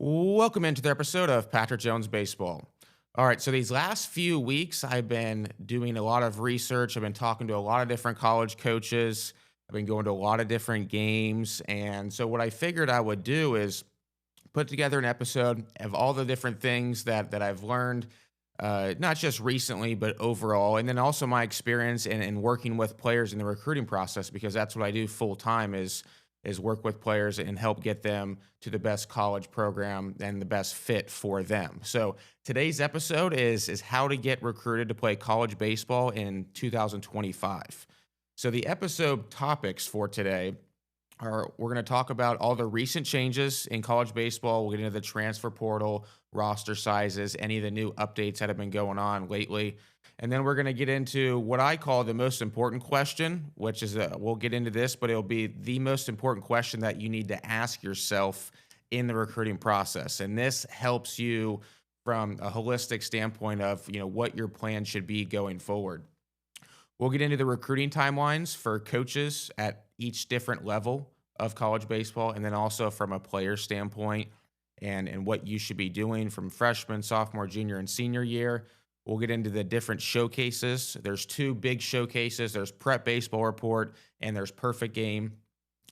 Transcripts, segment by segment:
Welcome into the episode of Patrick Jones Baseball. All right, so these last few weeks, I've been doing a lot of research. I've been talking to a lot of different college coaches. I've been going to a lot of different games. And so, what I figured I would do is put together an episode of all the different things that I've learned, not just recently, but overall. And then also my experience in working with players in the recruiting process, because that's what I do full time is work with players and help get them to the best college program and the best fit for them. So today's episode is how to get recruited to play college baseball in 2025. So the episode topics for today are we're going to talk about all the recent changes in college baseball. We'll get into the transfer portal, roster sizes, any of the new updates that have been going on lately. And then we're going to get into what I call the most important question, which is we'll get into this, but it'll be the most important question that you need to ask yourself in the recruiting process. And this helps you from a holistic standpoint of, what your plan should be going forward. We'll get into the recruiting timelines for coaches at each different level of college baseball, and then also from a player standpoint and what you should be doing from freshman, sophomore, junior, and senior year. We'll get into the different showcases. There's two big showcases. There's Prep Baseball Report and there's Perfect Game.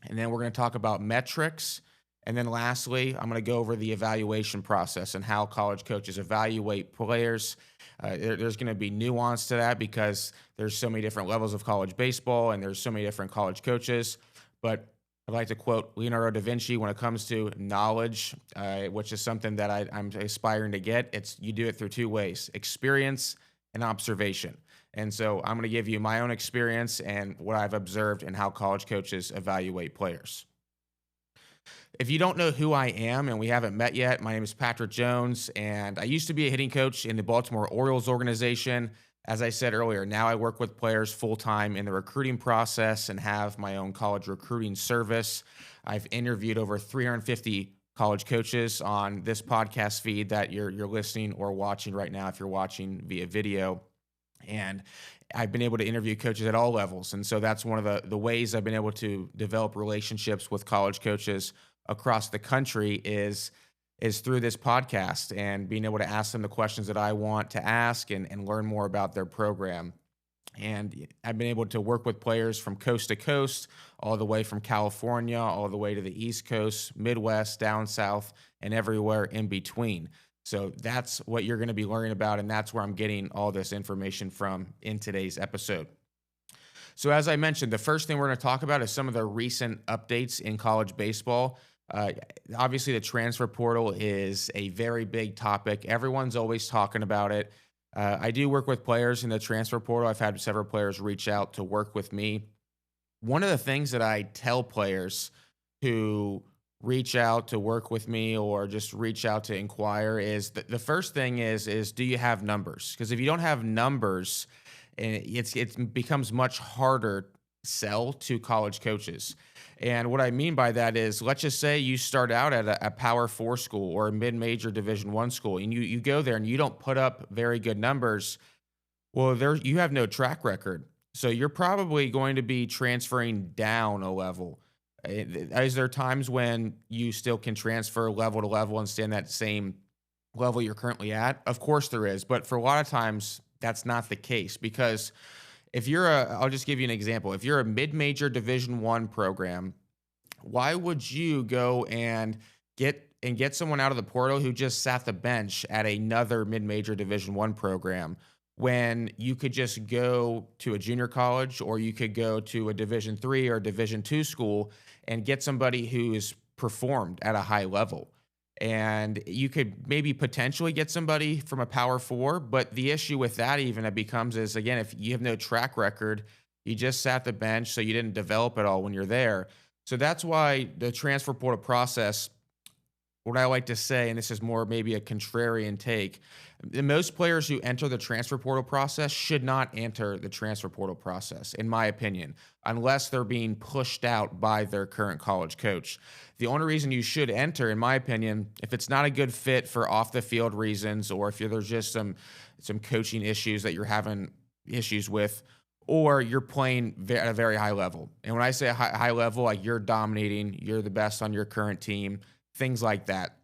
And then we're going to talk about metrics. And then lastly, I'm going to go over the evaluation process and how college coaches evaluate players. There's going to be nuance to that because there's so many different levels of college baseball and there's so many different college coaches. But I'd like to quote Leonardo da Vinci when it comes to knowledge, which is something that I'm aspiring to get. You do it through two ways: experience and observation. And so I'm going to give you my own experience and what I've observed and how college coaches evaluate players. If you don't know who I am and we haven't met yet, my name is Patrick Jones, and I used to be a hitting coach in the Baltimore Orioles organization. As I said earlier, now I work with players full-time in the recruiting process and have my own college recruiting service. I've interviewed over 350 college coaches on this podcast feed that you're listening or watching right now if you're watching via video. And I've been able to interview coaches at all levels. And so that's one of the ways I've been able to develop relationships with college coaches across the country is through this podcast and being able to ask them the questions that I want to ask and learn more about their program. And I've been able to work with players from coast to coast, all the way from California, all the way to the East Coast, Midwest, down south, and everywhere in between. So that's what you're going to be learning about, and that's where I'm getting all this information from in today's episode. So as I mentioned, the first thing we're going to talk about is some of the recent updates in college baseball. Obviously, the transfer portal is a very big topic. Everyone's always talking about it. I do work with players in the transfer portal. I've had several players reach out to work with me. One of the things that I tell players who reach out to work with me or just reach out to inquire is that the first thing is do you have numbers? Because if you don't have numbers, it becomes much harder to sell to college coaches. And what I mean by that is, let's just say you start out at a Power 4 school or a mid-major Division I school, and you go there and you don't put up very good numbers. Well, you have no track record, so you're probably going to be transferring down a level. Is there times when you still can transfer level to level and stay in that same level you're currently at? Of course there is, but for a lot of times that's not the case because if I'll just give you an example. If you're a mid-major Division I program, why would you go and get someone out of the portal who just sat the bench at another mid-major Division I program when you could just go to a junior college or you could go to a Division III or Division II school and get somebody who's performed at a high level? And you could maybe potentially get somebody from a Power 4, but the issue with that even it becomes is, again, if you have no track record, you just sat the bench, so you didn't develop at all when you're there. So that's why the transfer portal process, what I like to say, and this is more maybe a contrarian take, most players who enter the transfer portal process should not enter the transfer portal process, in my opinion, unless they're being pushed out by their current college coach. The only reason you should enter, in my opinion, if it's not a good fit for off the field reasons, or if there's just some coaching issues that you're having issues with, or you're playing at a very high level. And when I say a high level, like you're dominating, you're the best on your current team, things like that.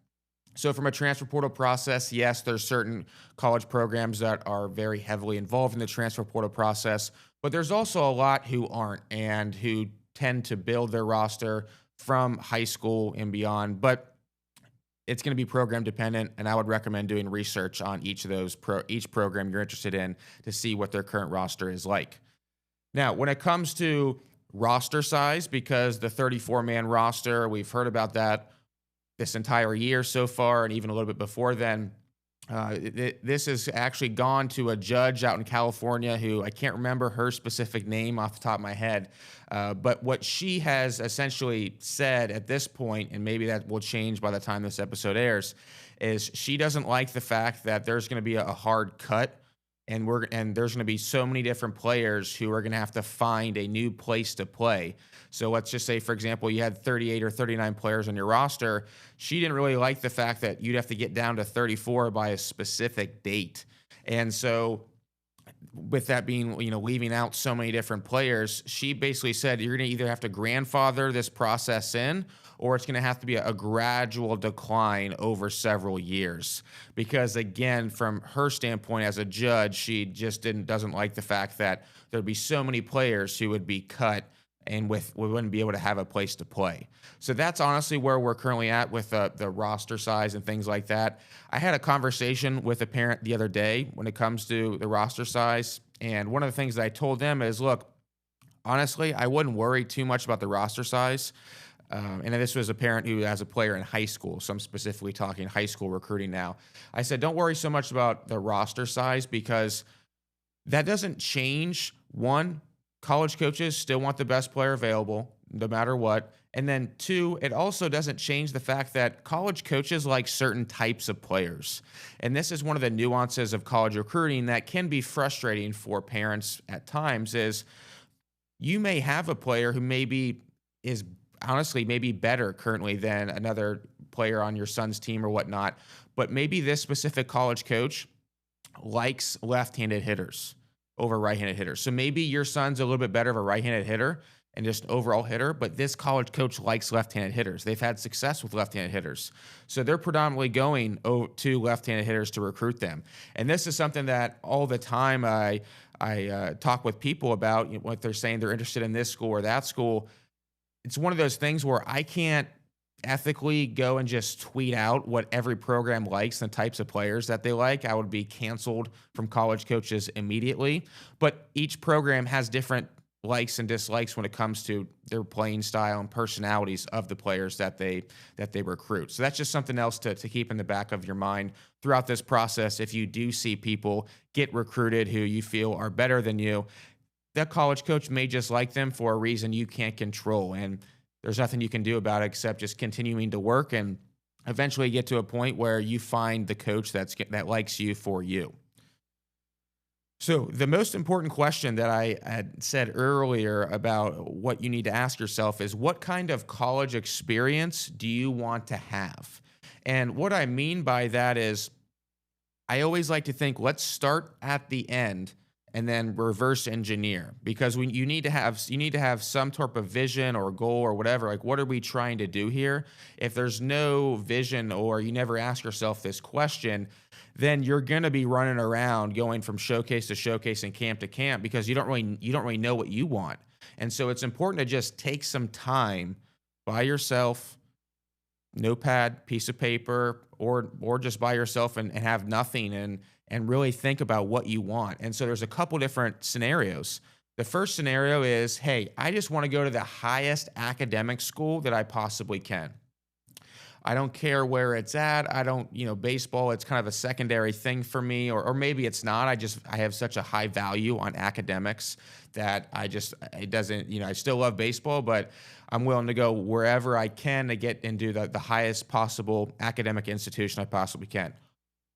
So from a transfer portal process, yes, there's certain college programs that are very heavily involved in the transfer portal process, but there's also a lot who aren't and who tend to build their roster from high school and beyond. But it's going to be program dependent, and I would recommend doing research on each of those each program you're interested in to see what their current roster is like. Now, when it comes to roster size, because the 34-man roster, we've heard about that this entire year so far, and even a little bit before then. This has actually gone to a judge out in California who I can't remember her specific name off the top of my head. But what she has essentially said at this point, and maybe that will change by the time this episode airs, is she doesn't like the fact that there's going to be a hard cut and there's going to be so many different players who are going to have to find a new place to play. So let's just say, for example, you had 38 or 39 players on your roster. She didn't really like the fact that you'd have to get down to 34 by a specific date. And so with that being, leaving out so many different players, she basically said you're going to either have to grandfather this process in, or it's going to have to be a gradual decline over several years. Because again, from her standpoint as a judge, she just doesn't like the fact that there'd be so many players who would be cut and we wouldn't be able to have a place to play. So that's honestly where we're currently at with the roster size and things like that. I had a conversation with a parent the other day when it comes to the roster size, and one of the things that I told them is, look, honestly, I wouldn't worry too much about the roster size. And this was a parent who has a player in high school, so I'm specifically talking high school recruiting now. I said, don't worry so much about the roster size because that doesn't change. One, college coaches still want the best player available no matter what. And then two, it also doesn't change the fact that college coaches like certain types of players. And this is one of the nuances of college recruiting that can be frustrating for parents at times is you may have a player who maybe is honestly maybe better currently than another player on your son's team or whatnot, but maybe this specific college coach likes left-handed hitters over right-handed hitters. So maybe your son's a little bit better of a right-handed hitter and just an overall hitter, but this college coach likes left-handed hitters. They've had success with left-handed hitters. So they're predominantly going to left-handed hitters to recruit them. And this is something that all the time I talk with people about, what they're saying they're interested in this school or that school. It's one of those things where I can't ethically go and just tweet out what every program likes and the types of players that they like. I would be canceled from college coaches immediately. But each program has different likes and dislikes when it comes to their playing style and personalities of the players that they recruit. So that's just something else to keep in the back of your mind throughout this process. If you do see people get recruited who you feel are better than you, that college coach may just like them for a reason you can't control. And there's nothing you can do about it except just continuing to work and eventually get to a point where you find the coach that likes you for you. So the most important question that I had said earlier about what you need to ask yourself is, what kind of college experience do you want to have? And what I mean by that is, I always like to think, let's start at the end and then reverse engineer, because you need to have some type of vision or goal or whatever. Like, what are we trying to do here? If there's no vision or you never ask yourself this question, then you're going to be running around going from showcase to showcase and camp to camp because you don't really know what you want. And so it's important to just take some time by yourself, notepad, piece of paper, or just by yourself and have nothing and really think about what you want. And so there's a couple different scenarios. The first scenario is, hey, I just want to go to the highest academic school that I possibly can. I don't care where it's at. I don't, baseball, it's kind of a secondary thing for me, or maybe it's not. I have such a high value on academics that it doesn't, I still love baseball, but I'm willing to go wherever I can to get into the highest possible academic institution I possibly can.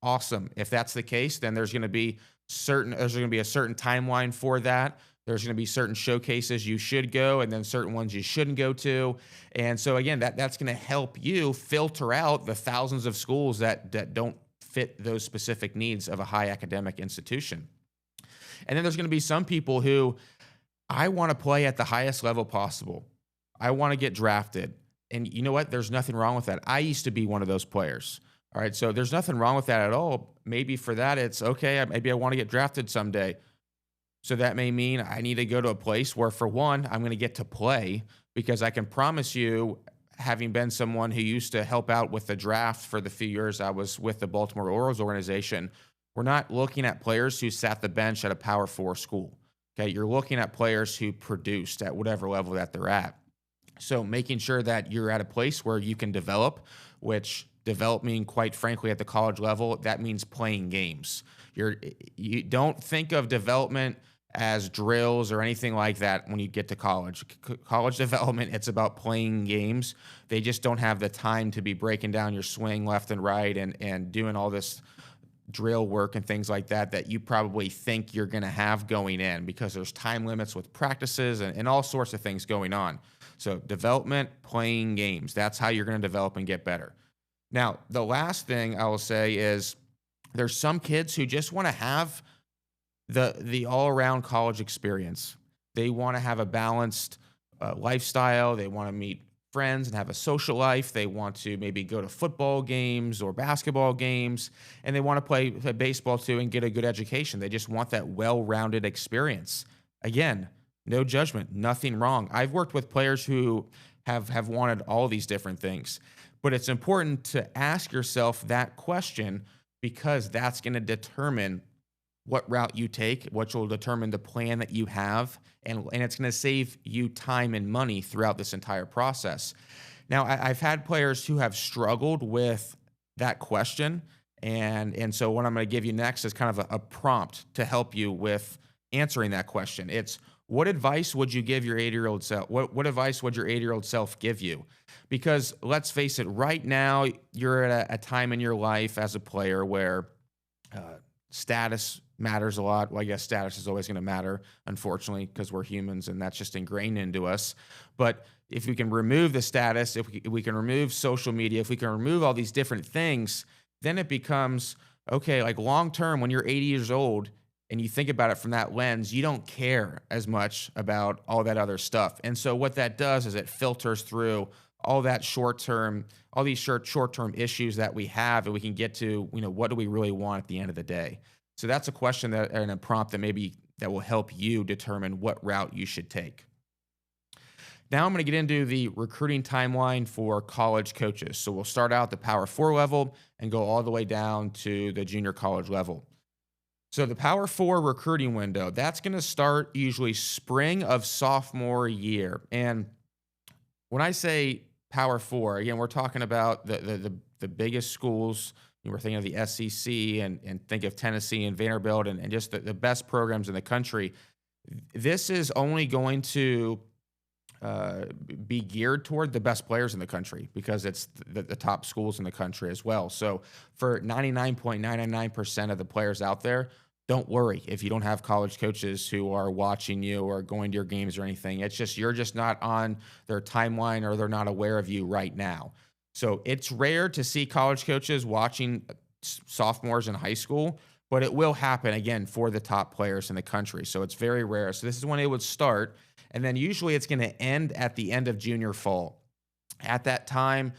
Awesome. If that's the case, then there's going to be a certain timeline for that. There's going to be certain showcases you should go and then certain ones you shouldn't go to. And so again, that's going to help you filter out the thousands of schools that don't fit those specific needs of a high academic institution. And then there's going to be some people who, I want to play at the highest level possible. I want to get drafted. And you know what? There's nothing wrong with that. I used to be one of those players. All right, so there's nothing wrong with that at all. Maybe for that, it's okay. Maybe I want to get drafted someday. So that may mean I need to go to a place where, for one, I'm going to get to play because I can promise you, having been someone who used to help out with the draft for the few years I was with the Baltimore Orioles organization, we're not looking at players who sat the bench at a Power Four school. Okay, you're looking at players who produced at whatever level that they're at. So making sure that you're at a place where you can develop, which develop mean quite frankly at the college level, that means playing games. You don't think of development as drills or anything like that when you get to college. College development, it's about playing games. They just don't have the time to be breaking down your swing left and right and doing all this drill work and things like that that you probably think you're going to have going in because there's time limits with practices and all sorts of things going on. So development, playing games, that's how you're going to develop and get better. Now, the last thing I will say is there's some kids who just want to have the all-around college experience. They want to have a balanced lifestyle. They want to meet friends and have a social life. They want to maybe go to football games or basketball games, and they want to play baseball too and get a good education. They just want that well-rounded experience. Again, no judgment, nothing wrong. I've worked with players who have wanted all these different things, but it's important to ask yourself that question because that's going to determine what route you take, which will determine the plan that you have, and it's going to save you time and money throughout this entire process. Now, I've had players who have struggled with that question, and so what I'm going to give you next is kind of a prompt to help you with answering that question. It's what advice would you give your 80-year-old self? What advice would your 80-year-old self give you? Because let's face it, right now you're at a time in your life as a player where status matters a lot. Well, I guess status is always going to matter, unfortunately, because we're humans and that's just ingrained into us. But if we can remove the status, if we can remove social media, if we can remove all these different things, then it becomes, okay, like long term, when you're 80 years old and you think about it from that lens, you don't care as much about all that other stuff. And so what that does is it filters through all that short term, all these short term issues that we have, and we can get to, what do we really want at the end of the day? So that's a question and a prompt that will help you determine what route you should take. Now I'm going to get into the recruiting timeline for college coaches. So we'll start out at the Power 4 level and go all the way down to the junior college level. So the Power 4 recruiting window, that's going to start usually spring of sophomore year. And when I say Power 4, again, we're talking about the biggest schools. We're thinking of the SEC and think of Tennessee and Vanderbilt and just the best programs in the country. This is only going to be geared toward the best players in the country because it's the top schools in the country as well. So for 99.999% of the players out there, don't worry if you don't have college coaches who are watching you or going to your games or anything. It's just you're just not on their timeline or they're not aware of you right now. So it's rare to see college coaches watching sophomores in high school, but it will happen again for the top players in the country. So it's very rare. So this is when it would start. And then usually it's going to end at the end of junior fall. At that time,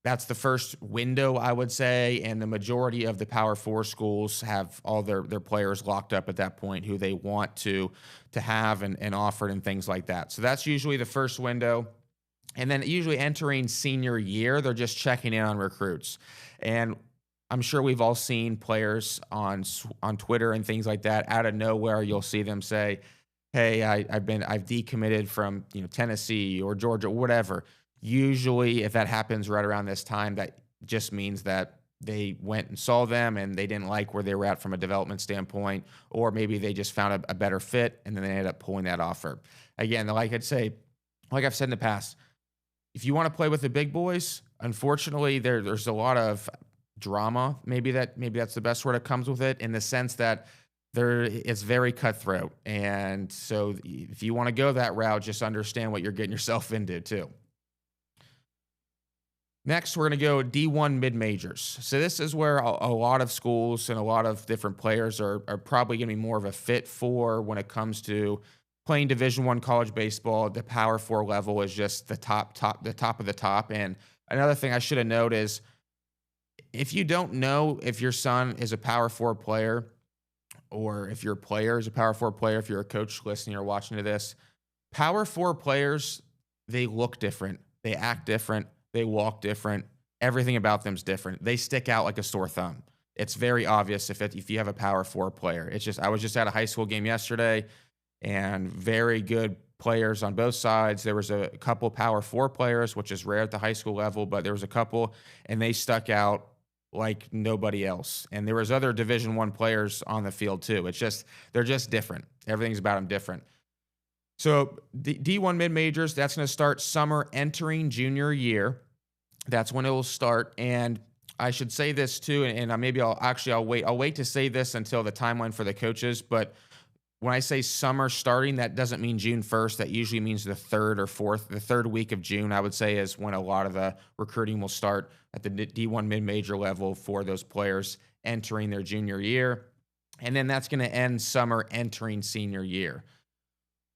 that's the first window, I would say, and the majority of the Power 4 schools have all their players locked up at that point who they want to have and offered and things like that. So that's usually the first window. And then usually entering senior year, they're just checking in on recruits. And I'm sure we've all seen players on Twitter and things like that. Out of nowhere, you'll see them say, hey, I've decommitted from Tennessee or Georgia, whatever. Usually, if that happens right around this time, that just means that they went and saw them and they didn't like where they were at from a development standpoint, or maybe they just found a better fit and then they ended up pulling that offer. Again, like I've said in the past, if you want to play with the big boys, unfortunately, there's a lot of drama. Maybe that's the best word that comes with it, in the sense that it's very cutthroat. And so if you want to go that route, just understand what you're getting yourself into too. Next, we're going to go D1 mid-majors. So this is where a lot of schools and a lot of different players are probably going to be more of a fit for when it comes to playing Division I college baseball. The Power 4 level is just the top of the top. And another thing I should have noted is if you don't know if your son is a Power Four player, or if your player is a Power Four player, if you're a coach listening or watching to this, Power Four players, they look different, they act different, they walk different. Everything about them is different. They stick out like a sore thumb. It's very obvious if you have a Power Four player. It's just I was just at a high school game yesterday, and very good players on both sides. There was a couple Power Four players, which is rare at the high school level, but there was a couple, and they stuck out like nobody else. And there was other Division One players on the field too. It's just they're just different. Everything's about them different. So the D1 mid majors, that's going to start summer entering junior year. That's when it will start. And I should say this too, and maybe I'll wait. I'll wait to say this until the timeline for the coaches. But when I say summer starting, that doesn't mean June 1st. That usually means the third week of June, I would say, is when a lot of the recruiting will start at the D1 mid-major level for those players entering their junior year. And then that's going to end summer entering senior year.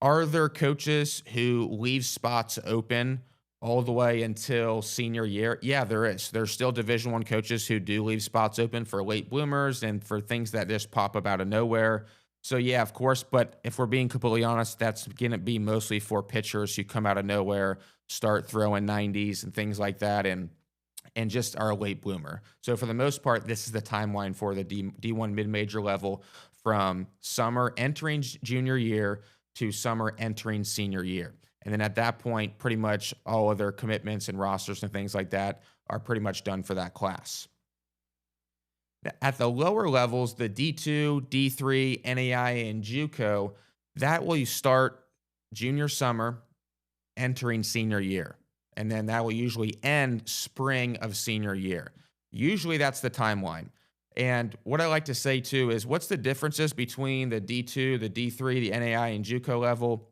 Are there coaches who leave spots open all the way until senior year? Yeah, there is. There's still Division One coaches who do leave spots open for late bloomers and for things that just pop up out of nowhere. So yeah, of course, but if we're being completely honest, that's going to be mostly for pitchers who come out of nowhere, start throwing 90s and things like that, and just are a late bloomer. So for the most part, this is the timeline for the D1 mid-major level from summer entering junior year to summer entering senior year. And then at that point, pretty much all of their commitments and rosters and things like that are pretty much done for that class. At the lower levels, the D2, D3, NAIA, and JUCO, that will start junior summer, entering senior year. And then that will usually end spring of senior year. Usually that's the timeline. And what I like to say too is what's the differences between the D2, the D3, the NAIA, and JUCO level?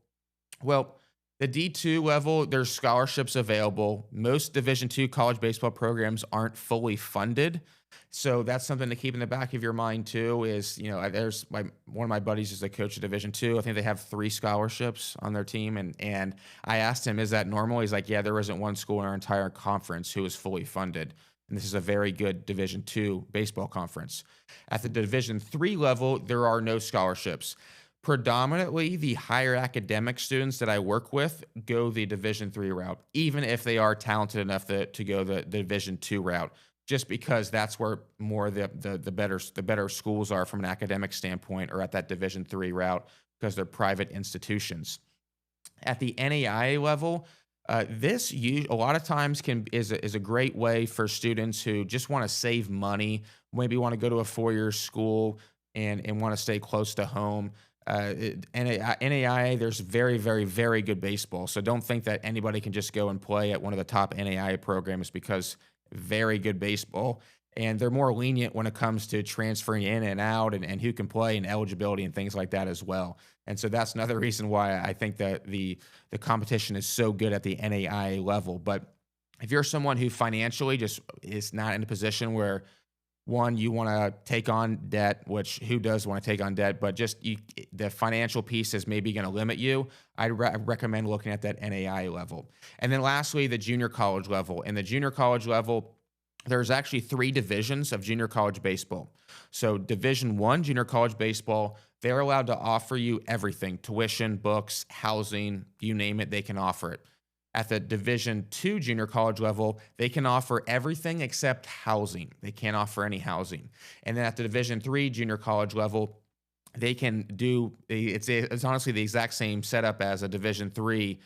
Well, the D2 level, there's scholarships available. Most Division II college baseball programs aren't fully funded. So that's something to keep in the back of your mind too. Is there's one of my buddies is a coach of Division II. I think they have 3 scholarships on their team, and I asked him, "Is that normal?" He's like, "Yeah, there isn't one school in our entire conference who is fully funded, and this is a very good Division II baseball conference." At the Division III level, there are no scholarships. Predominantly, the higher academic students that I work with go the Division III route, even if they are talented enough to go the Division II route, just because that's where more the better schools are from an academic standpoint, or at that Division III route, because they're private institutions. At the NAIA level, a lot of times is a great way for students who just want to save money, maybe want to go to a 4-year school and want to stay close to home. NAIA, there's very, very, very good baseball. So don't think that anybody can just go and play at one of the top NAIA programs, because very good baseball. And they're more lenient when it comes to transferring in and out and who can play and eligibility and things like that as well. And so that's another reason why I think that the competition is so good at the NAIA level. But if you're someone who financially just is not in a position where, one, you want to take on debt, which who does want to take on debt, but just the financial piece is maybe going to limit you, I recommend looking at that NAIA level. And then lastly, the junior college level. In the junior college level, there's actually 3 divisions of junior college baseball. So Division I junior college baseball, they're allowed to offer you everything: tuition, books, housing, you name it, they can offer it. At the Division II junior college level, they can offer everything except housing. They can't offer any housing. And then at the Division III junior college level, they can do it's honestly the exact same setup as a Division III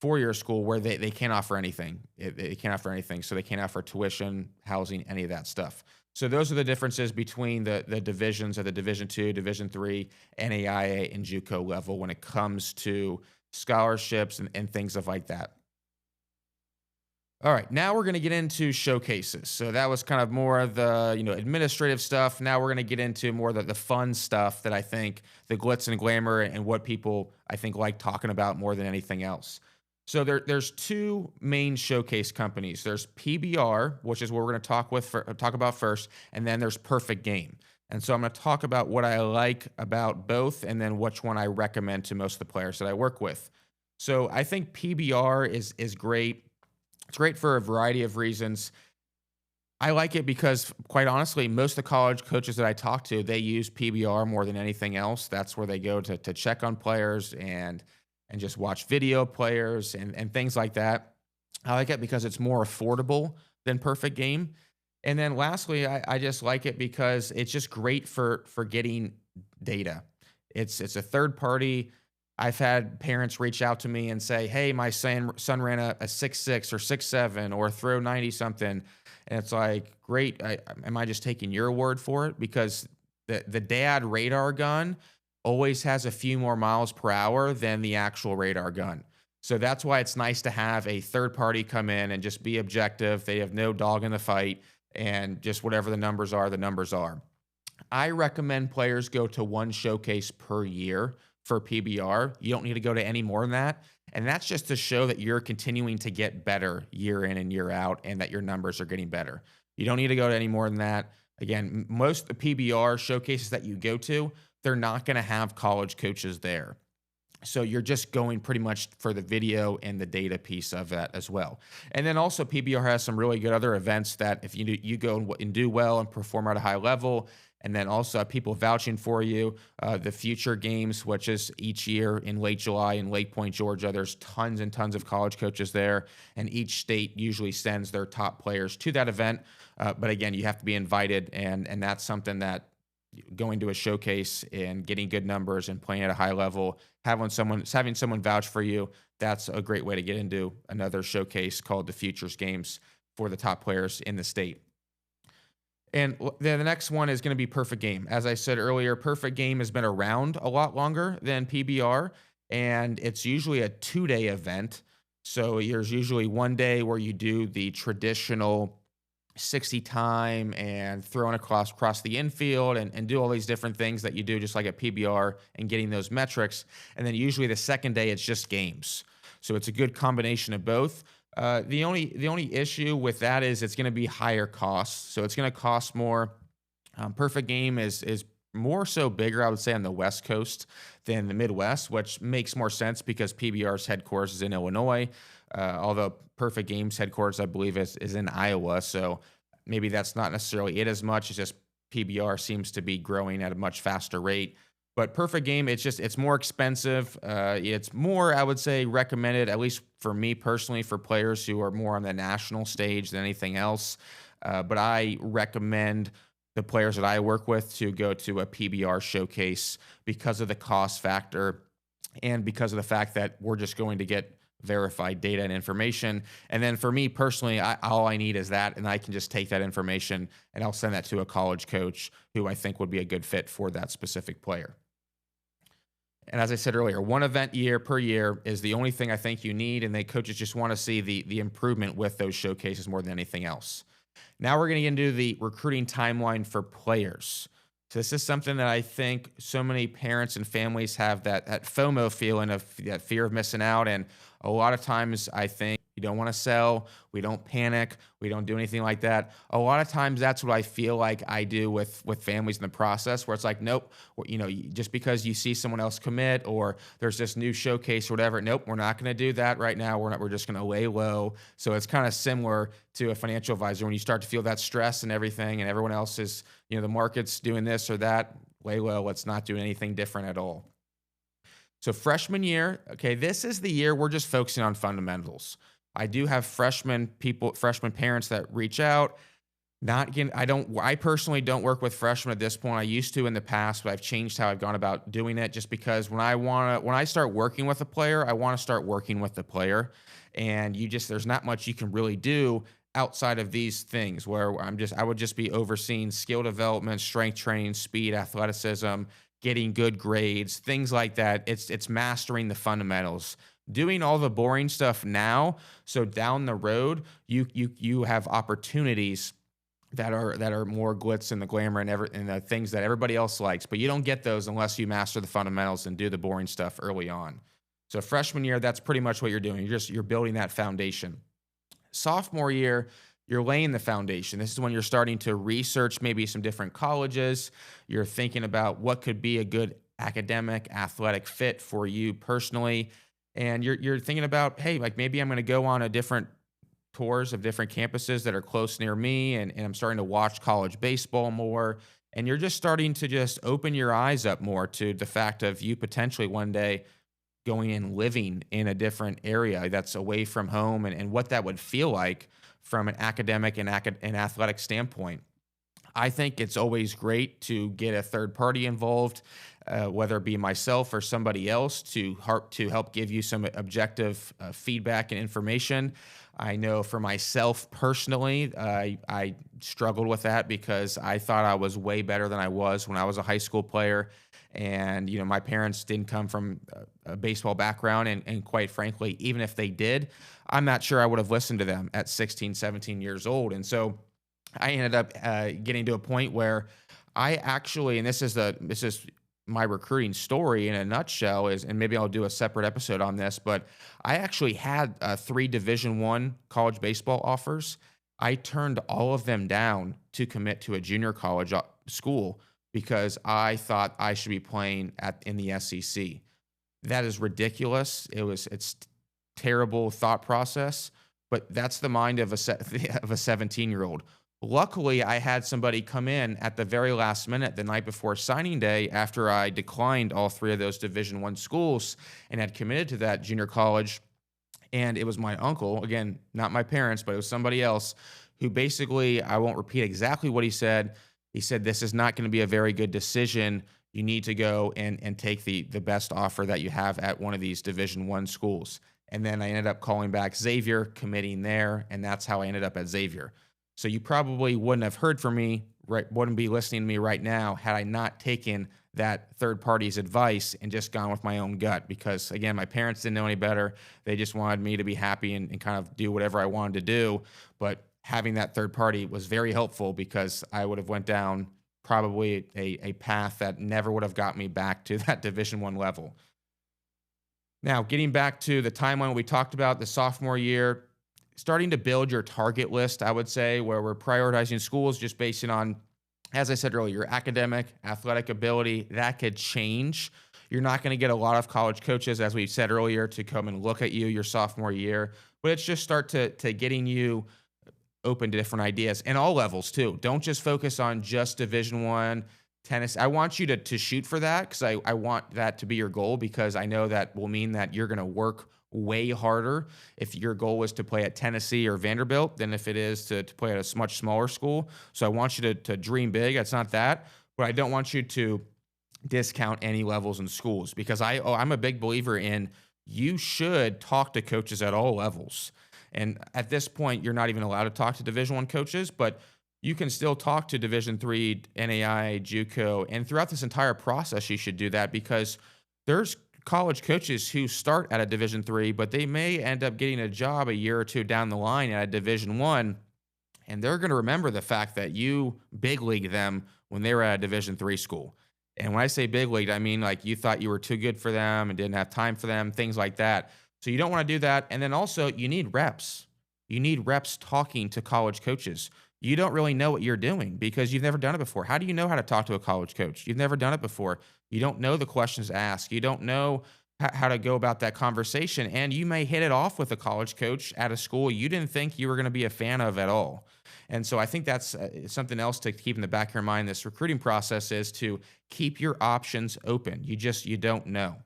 4-year school, where they can't offer anything. They can't offer anything. So they can't offer tuition, housing, any of that stuff. So those are the differences between the divisions of the Division II, Division III, NAIA, and JUCO level when it comes to scholarships and things of like that. All right, now we're going to get into showcases. So that was kind of more of the administrative stuff. Now we're going to get into more of the fun stuff that I think the glitz and glamour and what people I think like talking about more than anything else. So there's 2 main showcase companies. There's PBR, which is what we're going to talk about first, and then there's Perfect Game. And so I'm going to talk about what I like about both, and then which one I recommend to most of the players that I work with. So I think PBR is great. It's great for a variety of reasons. I like it because, quite honestly, most of the college coaches that I talk to, they use PBR more than anything else. That's where they go to check on players and just watch video players and things like that. I like it because it's more affordable than Perfect Game. And then lastly, I just like it because it's just great for getting data. It's a third party. I've had parents reach out to me and say, "Hey, my son ran a 6.6 or 6.7 or throw 90 something," and it's like, "Great. Am I just taking your word for it?" Because the dad radar gun always has a few more miles per hour than the actual radar gun. So that's why it's nice to have a third party come in and just be objective. They have no dog in the fight, and just whatever the numbers are, the numbers are. I recommend players go to one showcase per year for PBR. You don't need to go to any more than that. And that's just to show that you're continuing to get better year in and year out and that your numbers are getting better. You don't need to go to any more than that. Again, most of the PBR showcases that you go to, they're not going to have college coaches there. So you're just going pretty much for the video and the data piece of that as well. And then also PBR has some really good other events that if you go and do well and perform at a high level, and then also have people vouching for you. The Future Games, which is each year in late July in Lake Point, Georgia. There's tons and tons of college coaches there, and each state usually sends their top players to that event. But again, you have to be invited, and that's something that going to a showcase and getting good numbers and playing at a high level, having someone vouch for you, that's a great way to get into another showcase called the Futures Games for the top players in the state. And then the next one is going to be Perfect Game. As I said earlier, Perfect Game has been around a lot longer than PBR, and it's usually a 2-day event. So there's usually one day where you do the traditional 60 time and throwing across the infield and do all these different things that you do just like a PBR and getting those metrics. And then usually the second day it's just games. So it's a good combination of both. The only issue with that is it's going to be higher costs. So it's going to cost more. Perfect Game is more so bigger, I would say, on the West Coast than the Midwest, which makes more sense because PBR's headquarters is in Illinois. Although Perfect Game's headquarters, I believe, is in Iowa. So maybe that's not necessarily it as much. It's just PBR seems to be growing at a much faster rate. But Perfect Game, it's more expensive. It's more, I would say, recommended, at least for me personally, for players who are more on the national stage than anything else. But I recommend the players that I work with to go to a PBR showcase because of the cost factor and because of the fact that we're just going to get verified data and information. And then for me personally, all I need is that, and I can just take that information and I'll send that to a college coach who I think would be a good fit for that specific player. And as I said earlier, one event per year is the only thing I think you need, and the coaches just want to see the improvement with those showcases more than anything else. Now we're going to get into the recruiting timeline for players. So this is something that I think so many parents and families have that FOMO feeling of that fear of missing out. And a lot of times I think we don't want to sell, we don't panic, we don't do anything like that. A lot of times that's what I feel like I do with families in the process, where it's like, nope, just because you see someone else commit or there's this new showcase or whatever, nope, we're not going to do that right now. We're just going to lay low. So it's kind of similar to a financial advisor when you start to feel that stress and everything, and everyone else is, the market's doing this or that, lay low. Let's not do anything different at all. So freshman year, okay, this is the year we're just focusing on fundamentals. I do have freshman parents that reach out. Not again, I personally don't work with freshmen at this point. I used to in the past, but I've changed how I've gone about doing it just because when I start working with a player, I want to start working with the player. And there's not much you can really do outside of these things where I would just be overseeing skill development, strength training, speed, athleticism, getting good grades, things like that. It's mastering the fundamentals, doing all the boring stuff now. So down the road, you have opportunities that are more glitz and the glamour and the things that everybody else likes, but you don't get those unless you master the fundamentals and do the boring stuff early on. So freshman year, that's pretty much what you're doing. You're building that foundation. Sophomore year, you're laying the foundation. This is when you're starting to research maybe some different colleges. You're thinking about what could be a good academic, athletic fit for you personally. And you're thinking about, hey, like maybe I'm going to go on a different tours of different campuses that are close near me, and I'm starting to watch college baseball more. And you're just starting to just open your eyes up more to the fact of you potentially one day going and living in a different area that's away from home, and what that would feel like from an academic and athletic standpoint. I think it's always great to get a third party involved, whether it be myself or somebody else, to help give you some objective feedback and information. I know for myself personally, I struggled with that because I thought I was way better than I was when I was a high school player. And, my parents didn't come from a baseball background. And quite frankly, even if they did, I'm not sure I would have listened to them at 16, 17 years old. And so I ended up getting to a point where I actually, and this is my recruiting story in a nutshell, is, and maybe I'll do a separate episode on this, but I actually had three Division I college baseball offers. I turned all of them down to commit to a junior college school because I thought I should be playing in the SEC. That is ridiculous. It's terrible thought process, but that's the mind of of a 17-year-old. Luckily, I had somebody come in at the very last minute the night before signing day after I declined all three of those Division I schools and had committed to that junior college. And it was my uncle, again, not my parents, but it was somebody else who basically, I won't repeat exactly what he said. He said, "This is not going to be a very good decision. You need to go and take the best offer that you have at one of these Division I schools." And then I ended up calling back Xavier, committing there, and that's how I ended up at Xavier. So you probably wouldn't have heard from me, right? Wouldn't be listening to me right now had I not taken that third party's advice and just gone with my own gut. Because again, my parents didn't know any better. They just wanted me to be happy and kind of do whatever I wanted to do. But having that third party was very helpful because I would have went down probably a path that never would have got me back to that Division I level. Now, getting back to the timeline we talked about, the sophomore year, starting to build your target list, I would say, where we're prioritizing schools just based on, as I said earlier, your academic, athletic ability. That could change. You're not going to get a lot of college coaches, as we said earlier, to come and look at you your sophomore year, but it's just start to getting you open to different ideas and all levels too. Don't just focus on just Division I tennis. I want you to shoot for that because I want that to be your goal, because I know that will mean that you're going to work way harder if your goal is to play at Tennessee or Vanderbilt than if it is to play at a much smaller school. So I want you to dream big. It's not that, but I don't want you to discount any levels in schools, because I'm a big believer in you should talk to coaches at all levels. And at this point, you're not even allowed to talk to Division I coaches, but you can still talk to Division III, NAIA, JUCO, and throughout this entire process, you should do that, because there's college coaches who start at a Division III, but they may end up getting a job a year or two down the line at a Division I, and they're going to remember the fact that you big league them when they were at a Division III school. And when I say big league, I mean like you thought you were too good for them and didn't have time for them, things like that. So you don't want to do that. And then also you need reps. You need reps talking to college coaches. You don't really know what you're doing because you've never done it before. How do you know how to talk to a college coach? You've never done it before. You don't know the questions to ask. You don't know how to go about that conversation. And you may hit it off with a college coach at a school you didn't think you were going to be a fan of at all. And so I think that's something else to keep in the back of your mind. This recruiting process is to keep your options open. You don't know.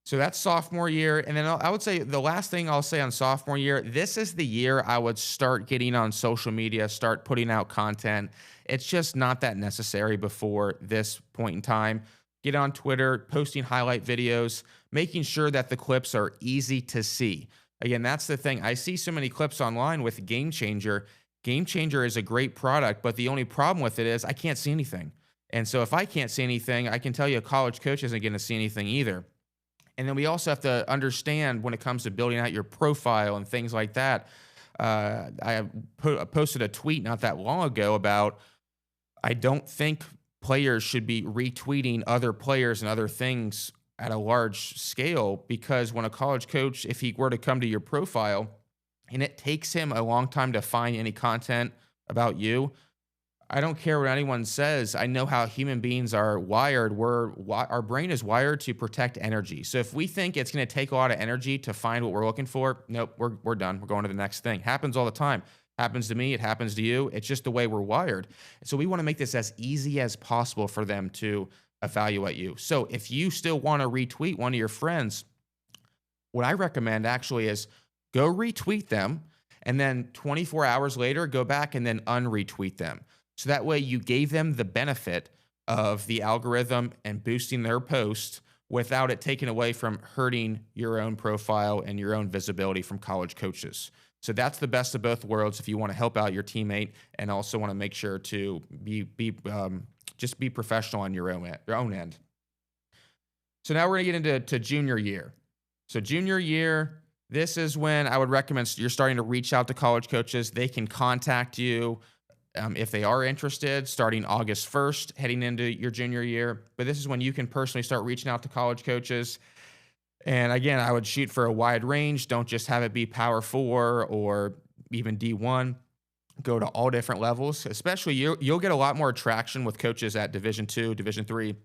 So that's sophomore year. And then I would say the last thing I'll say on sophomore year, this is the year I would start getting on social media, start putting out content. It's just not that necessary before this point in time. Get on Twitter, posting highlight videos, making sure that the clips are easy to see. Again, that's the thing. I see so many clips online with Game Changer. Game Changer is a great product, but the only problem with it is I can't see anything. And so if I can't see anything, I can tell you a college coach isn't going to see anything either. And then we also have to understand when it comes to building out your profile and things like that. I posted a tweet not that long ago about I don't think players should be retweeting other players and other things at a large scale, because when a college coach, if he were to come to your profile and it takes him a long time to find any content about you, I don't care what anyone says. I know how human beings are wired. Our brain is wired to protect energy. So if we think it's going to take a lot of energy to find what we're looking for, nope, we're done. We're going to the next thing. Happens all the time. Happens to me. It happens to you. It's just the way we're wired. So we want to make this as easy as possible for them to evaluate you. So if you still want to retweet one of your friends, what I recommend actually is go retweet them, and then 24 hours later, go back and then unretweet them. So that way you gave them the benefit of the algorithm and boosting their post without it taking away from hurting your own profile and your own visibility from college coaches. So that's the best of both worlds if you want to help out your teammate and also want to make sure to just be professional on your own end. So now we're going to get into junior year. So junior year, this is when I would recommend you're starting to reach out to college coaches. They can contact you if they are interested, starting August 1st, heading into your junior year. But this is when you can personally start reaching out to college coaches. And again, I would shoot for a wide range. Don't just have it be Power 4 or even D1. Go to all different levels. Especially you'll get a lot more traction with coaches at Division II, Division III,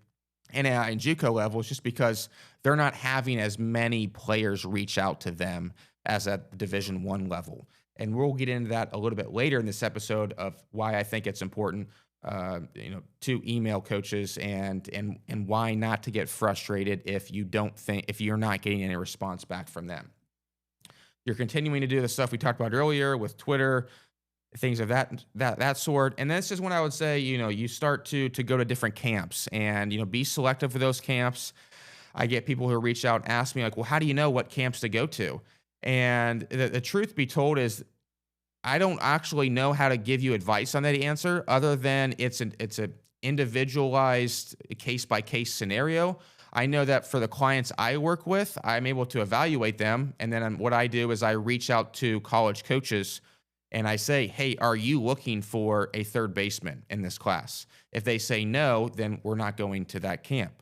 NAIA, and JUCO levels just because they're not having as many players reach out to them as at the Division I level. And we'll get into that a little bit later in this episode of why I think it's important, to email coaches and why not to get frustrated if you're not getting any response back from them. You're continuing to do the stuff we talked about earlier with Twitter, things of that sort. And this is when I would say, you start to go to different camps and, be selective for those camps. I get people who reach out, ask me like, well, how do you know what camps to go to? And the truth be told is I don't actually know how to give you advice on that answer other than it's an individualized case-by-case scenario. I know that for the clients I work with, I'm able to evaluate them. And then what I do is I reach out to college coaches and I say, hey, are you looking for a third baseman in this class? If they say no, then we're not going to that camp.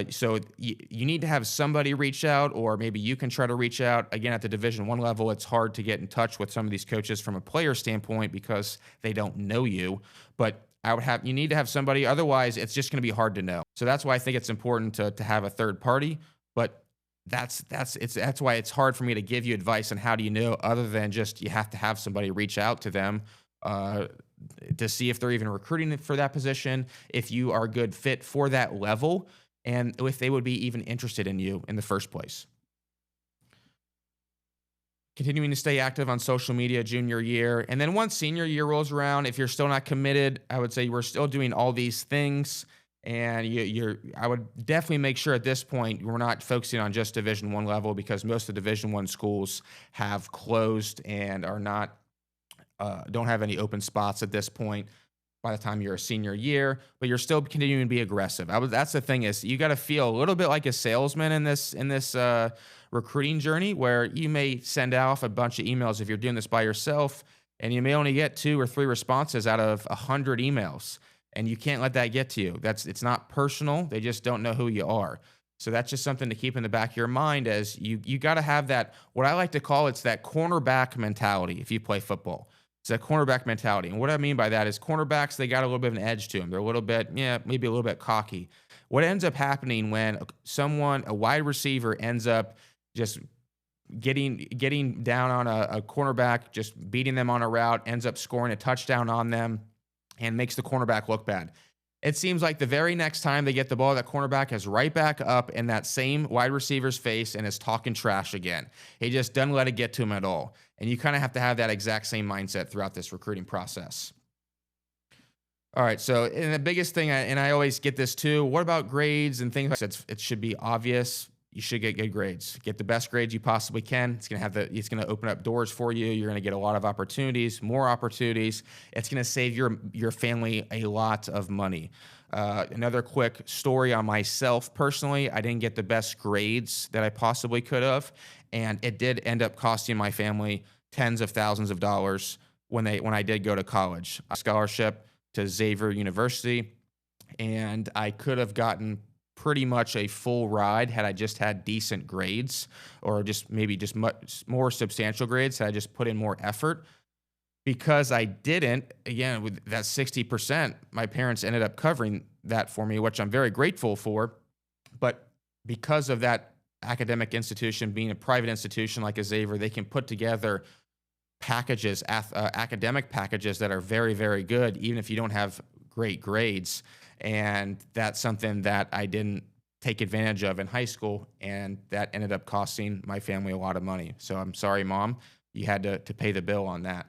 So you need to have somebody reach out, or maybe you can try to reach out. Again, at the Division I level, it's hard to get in touch with some of these coaches from a player standpoint because they don't know you. But you need to have somebody. Otherwise, it's just going to be hard to know. So that's why I think it's important to have a third party. But that's why it's hard for me to give you advice on how do you know, other than just you have to have somebody reach out to them to see if they're even recruiting for that position, if you are a good fit for that level, and if they would be even interested in you in the first place. Continuing to stay active on social media junior year. And then once senior year rolls around, if you're still not committed, I would say we're still doing all these things. And I would definitely make sure at this point we're not focusing on just Division I level, because most of the Division I schools have closed and are not don't have any open spots at this point by the time you're a senior year, but you're still continuing to be aggressive. That's the thing, is you got to feel a little bit like a salesman in this recruiting journey, where you may send off a bunch of emails if you're doing this by yourself, and you may only get 2 or 3 responses out of 100 emails, and you can't let that get to you. It's not personal. They just don't know who you are. So that's just something to keep in the back of your mind, as you got to have that, what I like to call, it's that cornerback mentality if you play football. It's that cornerback mentality. And what I mean by that is cornerbacks, they got a little bit of an edge to them. They're a little bit, maybe a little bit cocky. What ends up happening when a wide receiver ends up just getting down on a cornerback, just beating them on a route, ends up scoring a touchdown on them, and makes the cornerback look bad. It seems like the very next time they get the ball, that cornerback is right back up in that same wide receiver's face and is talking trash again. He just doesn't let it get to him at all. And you kind of have to have that exact same mindset throughout this recruiting process. All right, so and the biggest thing, and I always get this too, what about grades and things like that? It should be obvious. You should get good grades. Get the best grades you possibly can. It's going to open up doors for you. You're going to get a lot of opportunities, more opportunities. It's going to save your family a lot of money. Another quick story on myself personally, I didn't get the best grades that I possibly could have, and it did end up costing my family tens of thousands of dollars when I did go to college. A scholarship to Xavier University, and I could have gotten pretty much a full ride had I just had decent grades, or just much more substantial grades had I just put in more effort. Because I didn't, again, with that 60%, my parents ended up covering that for me, which I'm very grateful for. But because of that academic institution being a private institution like a Xavier, they can put together packages, academic packages that are very, very good, even if you don't have great grades. And that's something that I didn't take advantage of in high school. And that ended up costing my family a lot of money. So I'm sorry, Mom. You had to pay the bill on that.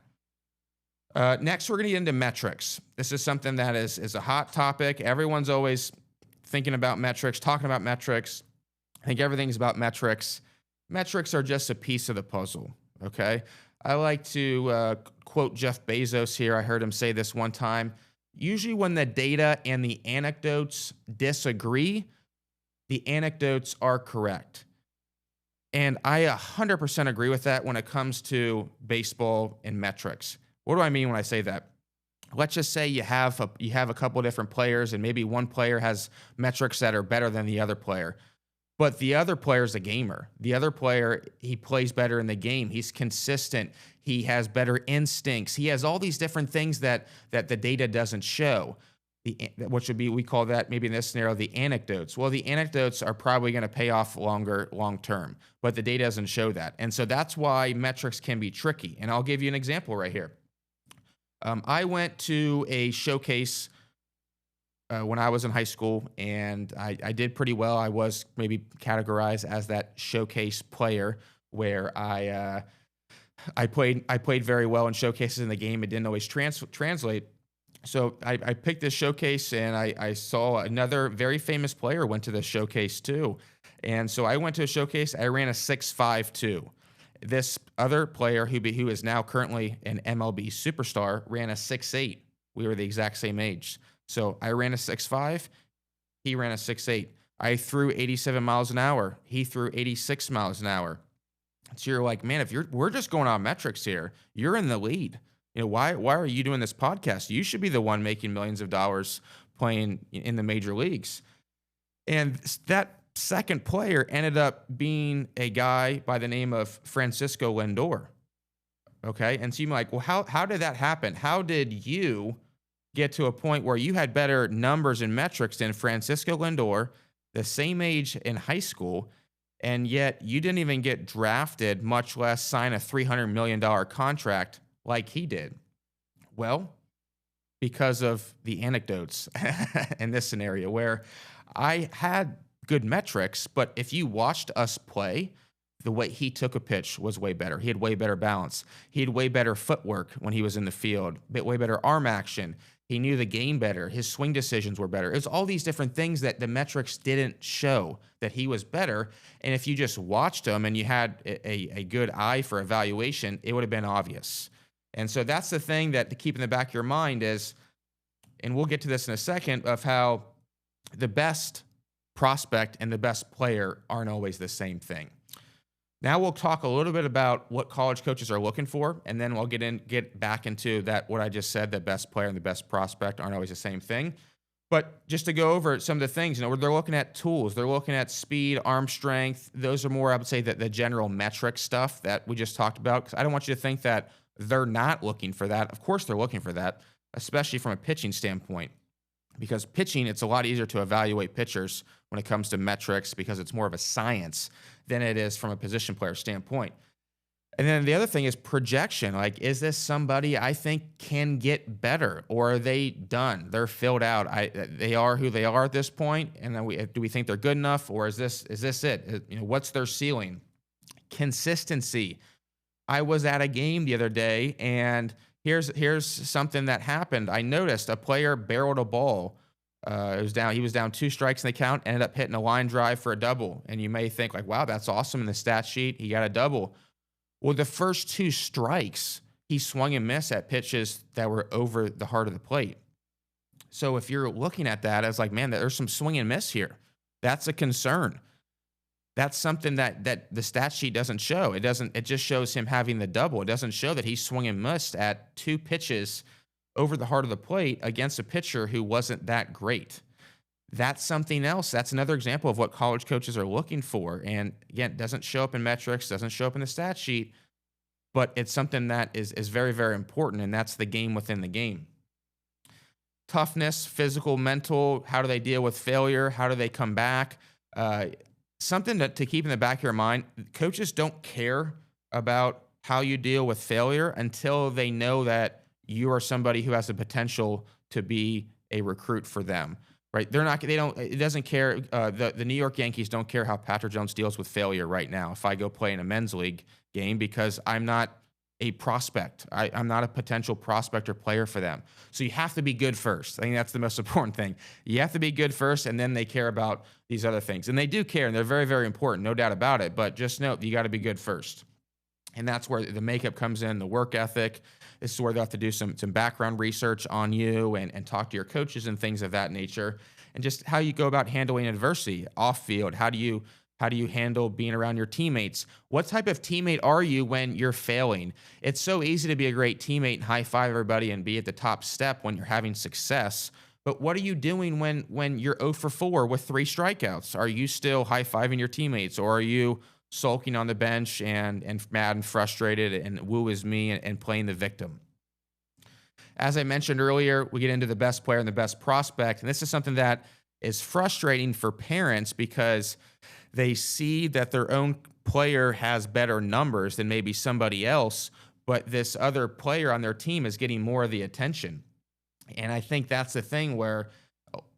Next, we're going to get into metrics. This is something that is a hot topic. Everyone's always thinking about metrics, talking about metrics. I think everything's about metrics. Metrics are just a piece of the puzzle, okay? I like to quote Jeff Bezos here. I heard him say this one time. Usually, when the data and the anecdotes disagree, the anecdotes are correct. And I 100% agree with that when it comes to baseball and metrics. What do I mean when I say that? Let's just say you have a couple of different players, and maybe one player has metrics that are better than the other player. But the other player is a gamer. The other player, he plays better in the game. He's consistent. He has better instincts. He has all these different things that the data doesn't show. Which would be, we call that maybe in this scenario, the anecdotes. Well, the anecdotes are probably going to pay off long term, but the data doesn't show that. And so that's why metrics can be tricky. And I'll give you an example right here. I went to a showcase when I was in high school, and I did pretty well. I was maybe categorized as that showcase player, where I played very well in showcases in the game. It didn't always translate. So I picked this showcase, and I saw another very famous player went to the showcase too. And so I went to a showcase. I ran a 6.52. This other player who is now currently an MLB superstar ran a 6.8. We were the exact same age. So I ran a 6.5. He ran a 6.8. I threw 87 miles an hour. He threw 86 miles an hour. So you're like, man, we're just going on metrics here. You're in the lead. You know, why are you doing this podcast? You should be the one making millions of dollars playing in the major leagues. And that second player ended up being a guy by the name of Francisco Lindor. Okay. And so you're like, well, how did that happen? How did you get to a point where you had better numbers and metrics than Francisco Lindor, the same age in high school, and yet you didn't even get drafted, much less sign a $300 million contract like he did? Well, because of the anecdotes in this scenario, where I had good metrics, but if you watched us play, the way he took a pitch was way better. He had way better balance. He had way better footwork when he was in the field, way better arm action. He knew the game better. His swing decisions were better. It was all these different things that the metrics didn't show that he was better. And if you just watched him and you had a good eye for evaluation, it would have been obvious. And so that's the thing that to keep in the back of your mind is, and we'll get to this in a second, of how the best prospect and the best player aren't always the same thing. Now we'll talk a little bit about what college coaches are looking for, and then we'll get back into that, what I just said, the best player and the best prospect aren't always the same thing. But just to go over some of the things, you know, they're looking at tools, they're looking at speed, arm strength. Those are more, I would say, the general metric stuff that we just talked about, because I don't want you to think that they're not looking for that. Of course they're looking for that, especially from a pitching standpoint. Because pitching, it's a lot easier to evaluate pitchers when it comes to metrics because it's more of a science than it is from a position player standpoint. And then the other thing is projection. Like, is this somebody I think can get better, or are they done? They're filled out. They are who they are at this point, and then do we think they're good enough, or is this it? You know, what's their ceiling? Consistency. I was at a game the other day, and here's something that happened. I noticed a player barreled a ball. He was down 2 strikes in the count, ended up hitting a line drive for a double. And you may think like, wow, that's awesome. In the stat sheet, he got a double. Well, the first 2 strikes, he swung and missed at pitches that were over the heart of the plate. So if you're looking at that as like, man, there's some swing and miss here, that's a concern. That's something that the stat sheet doesn't show. It just shows him having the double. It doesn't show that he swung and missed at 2 pitches over the heart of the plate against a pitcher who wasn't that great. That's something else. That's another example of what college coaches are looking for. And again, it doesn't show up in metrics, doesn't show up in the stat sheet. but it's something that is very, very important, and that's the game within the game. Toughness, physical, mental, how do they deal with failure? How do they come back? Uh, Something to keep in the back of your mind, coaches don't care about how you deal with failure until they know that you are somebody who has the potential to be a recruit for them, right? They don't, it doesn't care. The New York Yankees don't care how Patrick Jones deals with failure right now. If I go play in a men's league game, because I'm not a prospect. I'm not a potential prospect or player for them. So you have to be good first. I think that's the most important thing. You have to be good first, and then they care about these other things. And they do care, and they're very, very important, no doubt about it. But just know you got to be good first. And that's where the makeup comes in, the work ethic. This is where they'll have to do some background research on you and talk to your coaches and things of that nature. And just how you go about handling adversity off field. How do you handle being around your teammates? What type of teammate are you when you're failing? It's so easy to be a great teammate and high five everybody and be at the top step when you're having success. But what are you doing when you're 0 for 4 with 3 strikeouts? Are you still high fiving your teammates, or are you sulking on the bench and mad and frustrated and woo is me and playing the victim? As I mentioned earlier, we get into the best player and the best prospect, and this is something that is frustrating for parents because they see that their own player has better numbers than maybe somebody else, but this other player on their team is getting more of the attention. And I think that's the thing where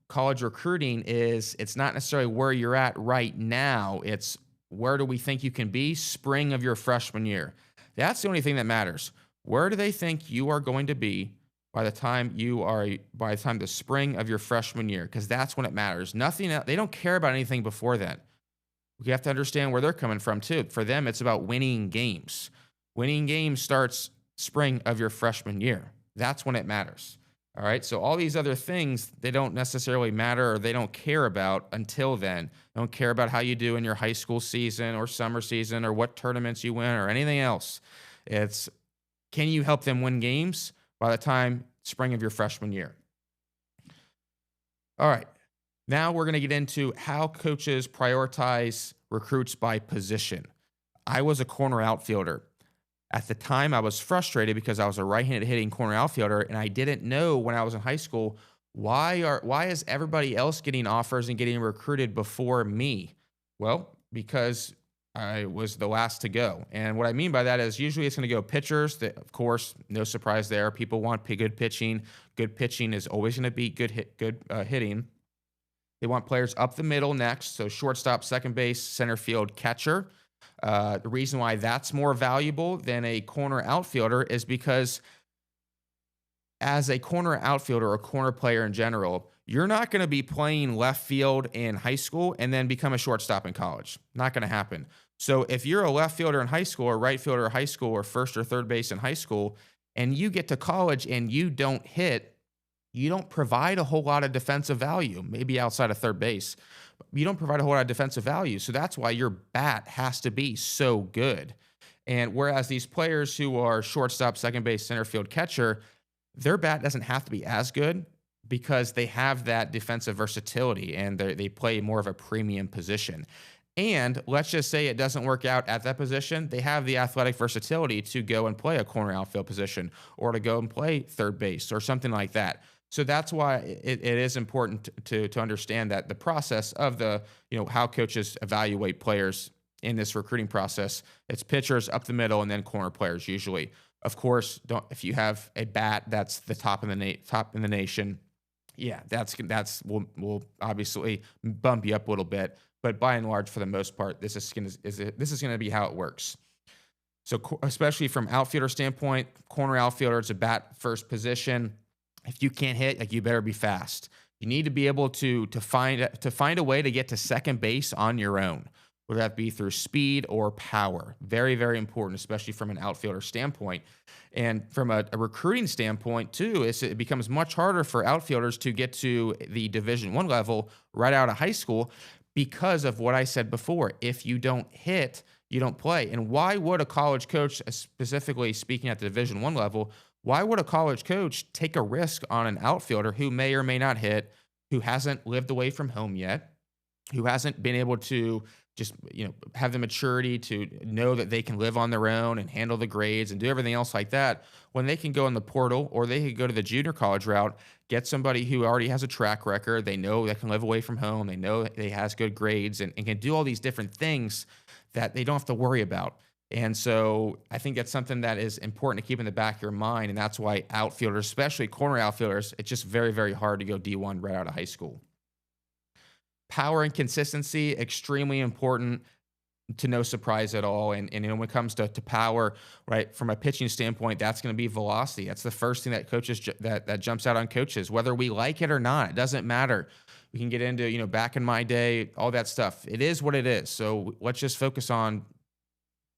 college recruiting it's not necessarily where you're at right now. It's where do we think you can be spring of your freshman year. That's the only thing that matters. Where do they think you are going to be by the time the spring of your freshman year? Because that's when it matters. Nothing else. They don't care about anything before then. You have to understand where they're coming from too. For them, it's about winning games. Winning games starts spring of your freshman year. That's when it matters. All right. So all these other things, they don't necessarily matter, or they don't care about until then. They don't care about how you do in your high school season or summer season or what tournaments you win or anything else. It's, can you help them win games by the time spring of your freshman year? All right. Now we're going to get into how coaches prioritize recruits by position. I was a corner outfielder. At the time, I was frustrated because I was a right-handed hitting corner outfielder, and I didn't know when I was in high school, why is everybody else getting offers and getting recruited before me? Well, because I was the last to go. And what I mean by that is usually it's going to go pitchers. That, of course, no surprise there. People want good pitching. Good pitching is always going to be good hitting. They want players up the middle next, so shortstop, second base, center field, catcher. The reason why that's more valuable than a corner outfielder is because as a corner outfielder or a corner player in general, you're not going to be playing left field in high school and then become a shortstop in college. Not going to happen. So if you're a left fielder in high school or right fielder in high school or first or third base in high school, and you get to college and you don't hit, you don't provide a whole lot of defensive value, maybe outside of third base. You don't provide a whole lot of defensive value. So that's why your bat has to be so good. And whereas these players who are shortstop, second base, center field, catcher, their bat doesn't have to be as good because they have that defensive versatility and they play more of a premium position. And let's just say it doesn't work out at that position. They have the athletic versatility to go and play a corner outfield position or to go and play third base or something like that. So that's why it is important to understand that the process of how coaches evaluate players in this recruiting process, it's pitchers up the middle and then corner players usually. Of course, if you have a bat that's the top in the nation, yeah, will obviously bump you up a little bit. But by and large, for the most part, this is going to be how it works. So especially from outfielder standpoint, corner outfielder, it's a bat first position. If you can't hit, you better be fast. You need to be able to find a way to get to second base on your own, whether that be through speed or power. Very, very important, especially from an outfielder standpoint. And from a recruiting standpoint, too, it becomes much harder for outfielders to get to the Division I level right out of high school because of what I said before. If you don't hit, you don't play. And why would a college coach, specifically speaking at the Division I level, why would a college coach take a risk on an outfielder who may or may not hit, who hasn't lived away from home yet, who hasn't been able to just, have the maturity to know that they can live on their own and handle the grades and do everything else like that, when they can go in the portal or they could go to the junior college route, get somebody who already has a track record. They know they can live away from home. They know they has good grades and can do all these different things that they don't have to worry about. And so I think that's something that is important to keep in the back of your mind. And that's why outfielders, especially corner outfielders, it's just very, very hard to go D1 right out of high school. Power and consistency, extremely important, to no surprise at all. And when it comes to power, right, from a pitching standpoint, that's going to be velocity. That's the first thing that coaches that jumps out on coaches, whether we like it or not. It doesn't matter. We can get into, back in my day, all that stuff. It is what it is. So let's just focus on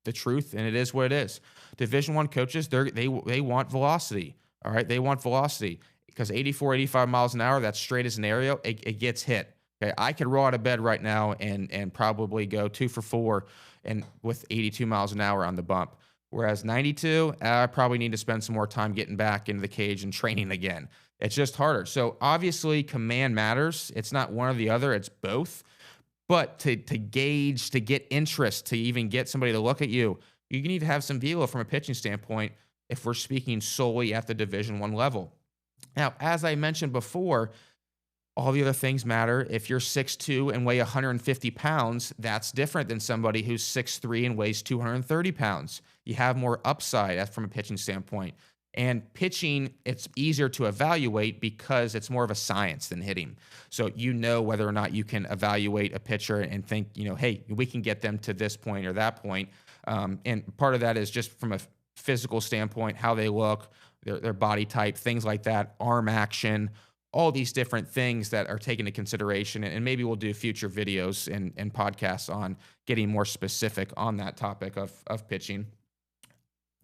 the truth, and it is what it is. Division One coaches, they want velocity. All right, they want velocity because 84, 85 miles an hour, that's straight as an arrow, it gets hit. Okay, I could roll out of bed right now and probably go 2 for 4 and with 82 miles an hour on the bump. Whereas 92, I probably need to spend some more time getting back into the cage and training again. It's just harder. So obviously, command matters. It's not one or the other; it's both. But to gauge, to get interest, to even get somebody to look at you, you need to have some velo from a pitching standpoint. If we're speaking solely at the Division One level. Now, as I mentioned before, all the other things matter. If you're 6'2" and weigh 150 pounds, that's different than somebody who's 6'3" and weighs 230 pounds. You have more upside from a pitching standpoint. And pitching, it's easier to evaluate because it's more of a science than hitting. So whether or not you can evaluate a pitcher and think, hey, we can get them to this point or that point. And part of that is just from a physical standpoint, how they look, their body type, things like that, arm action, all these different things that are taken into consideration. And maybe we'll do future videos and podcasts on getting more specific on that topic of pitching.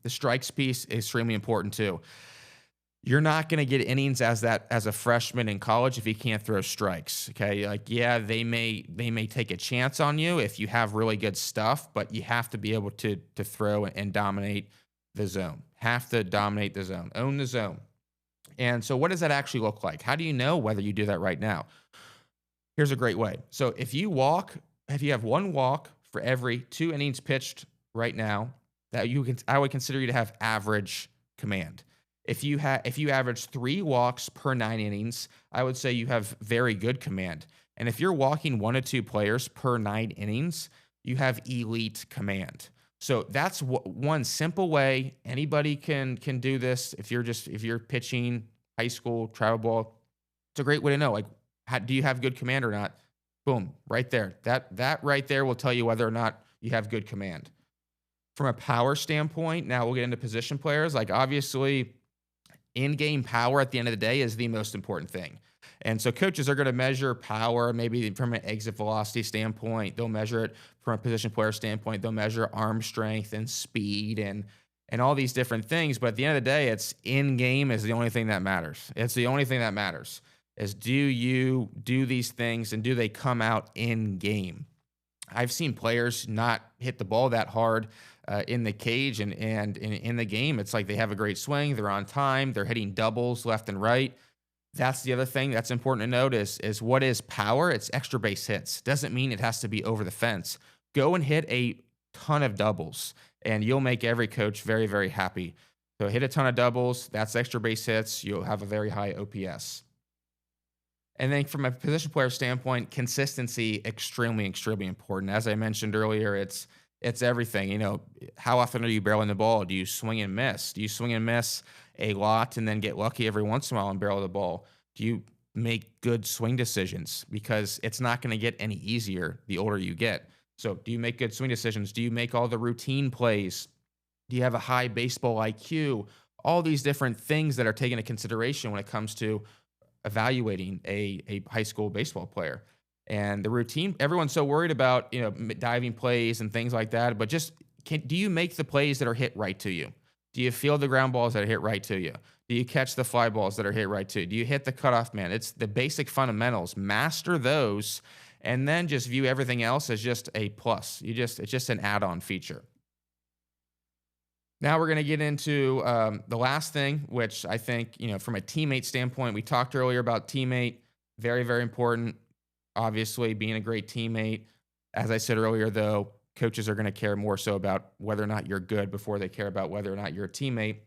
The strikes piece is extremely important too. You're not going to get innings as a freshman in college if you can't throw strikes. Okay, they may take a chance on you if you have really good stuff, but you have to be able to throw and dominate the zone. Have to dominate the zone, own the zone. And so, what does that actually look like? How do you know whether you do that right now? Here's a great way. So, if you have one walk for every 2 innings pitched right now, I would consider you to have average command. If you average 3 walks per 9 innings, I would say you have very good command. And if you're walking 1 to 2 players per 9 innings, you have elite command. So that's one simple way. Anybody can do this. If you're pitching high school travel ball, it's a great way to know. Do you have good command or not? Boom, right there. That right there will tell you whether or not you have good command. From a power standpoint, now we'll get into position players. Obviously, in-game power at the end of the day is the most important thing. And so coaches are going to measure power maybe from an exit velocity standpoint. They'll measure it from a position player standpoint. They'll measure arm strength and speed and all these different things. But at the end of the day, it's in-game is the only thing that matters. It's the only thing that matters is, do you do these things and do they come out in-game? I've seen players not hit the ball that hard in the cage and in the game. It's like they have a great swing. They're on time. They're hitting doubles left and right. That's the other thing that's important to note is what is power? It's extra base hits. Doesn't mean it has to be over the fence. Go and hit a ton of doubles, and you'll make every coach very, very happy. So hit a ton of doubles. That's extra base hits. You'll have a very high OPS. And then from a position player standpoint, consistency, extremely, extremely important. As I mentioned earlier, it's everything. How often are you barreling the ball? Do you swing and miss? Do you swing and miss a lot and then get lucky every once in a while and barrel the ball? Do you make good swing decisions? Because it's not going to get any easier the older you get. So do you make good swing decisions? Do you make all the routine plays? Do you have a high baseball IQ? All these different things that are taken into consideration when it comes to evaluating a high school baseball player. And the routine, everyone's so worried about, diving plays and things like that, but do you make the plays that are hit right to you? Do you feel the ground balls that are hit right to you? Do you catch the fly balls that are hit right to you? Do you hit the cutoff man? It's the basic fundamentals. Master those, and then just view everything else as just a plus. It's just an add-on feature. Now we're going to get into the last thing, which I think, from a teammate standpoint, we talked earlier about teammate, very, very important. Obviously, being a great teammate. As I said earlier, though, coaches are going to care more so about whether or not you're good before they care about whether or not you're a teammate.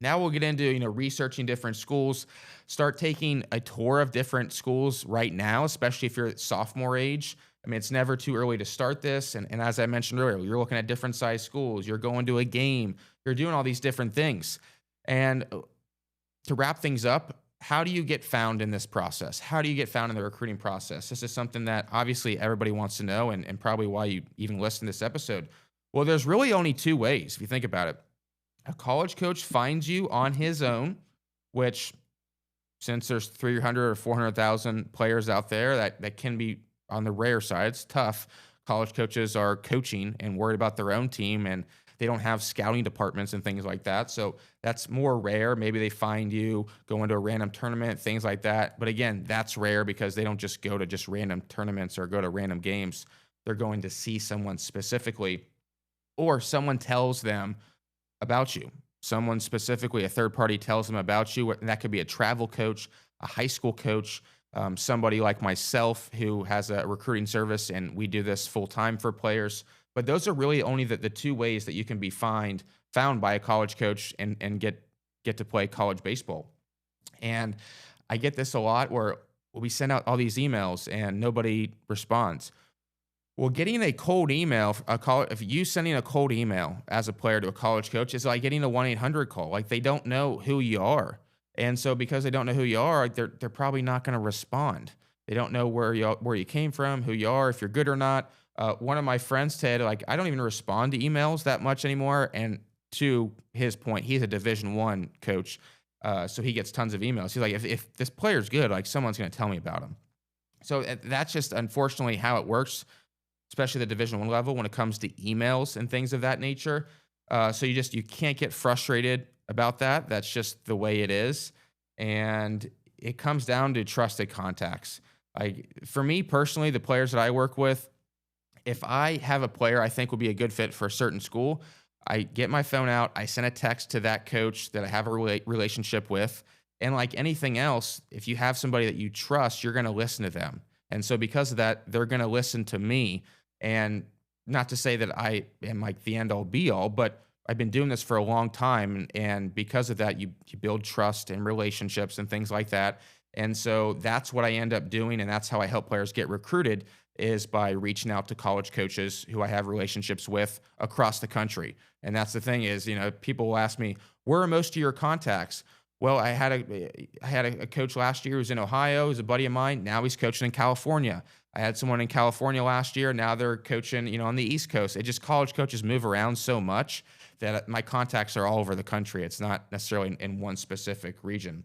Now we'll get into, researching different schools. Start taking a tour of different schools right now, especially if you're at sophomore age. I mean, it's never too early to start this. And as I mentioned earlier, you're looking at different size schools. You're going to a game. You're doing all these different things. And to wrap things up, how do you get found in this process? How do you get found in the recruiting process? This is something that obviously everybody wants to know, and probably why you even listen to this episode. Well, there's really only two ways, if you think about it. A college coach finds you on his own, which, since there's 300 or 400,000 players out there, that can be on the rare side. It's tough. College coaches are coaching and worried about their own team, and they don't have scouting departments and things like that. So that's more rare. Maybe they find you going to a random tournament, things like that. But again, that's rare because they don't just go to just random tournaments or go to random games. They're going to see someone specifically, or someone tells them about you. Someone specifically, a third party tells them about you. And that could be a travel coach, a high school coach, somebody like myself who has a recruiting service, and we do this full time for players. But those are really only the two ways that you can be found by a college coach and get to play college baseball. And I get this a lot where we send out all these emails and nobody responds. Well, getting a cold email, if you sending a cold email as a player to a college coach is like getting a 1-800 call. Like, they don't know who you are. And so because they don't know who you are, they're probably not going to respond. They don't know where you came from, who you are, if you're good or not. One of my friends said, like, I don't even respond to emails that much anymore. And to his point, he's a Division I coach, so he gets tons of emails. He's like, if this player's good, like, someone's going to tell me about him. So that's just unfortunately how it works, especially the Division I level when it comes to emails and things of that nature. So you can't get frustrated about that. That's just the way it is. And it comes down to trusted contacts. Like, for me personally, the players that I work with, if I have a player I think will be a good fit for a certain school, I get my phone out, I send a text to that coach that I have a relationship with. And like anything else, if you have somebody that you trust, you're going to listen to them. And so because of that, they're going to listen to me. And not to say that I am like the end all be all, but I've been doing this for a long time. And because of that, you build trust and relationships and things like that. And so that's what I end up doing. And that's how I help players get recruited, is by reaching out to college coaches who I have relationships with across the country. And that's the thing is, people will ask me, where are most of your contacts? Well, I had a coach last year who was in Ohio, who's a buddy of mine. Now he's coaching in California. I had someone in California last year. Now they're coaching, on the East Coast. College coaches move around so much that my contacts are all over the country. It's not necessarily in one specific region.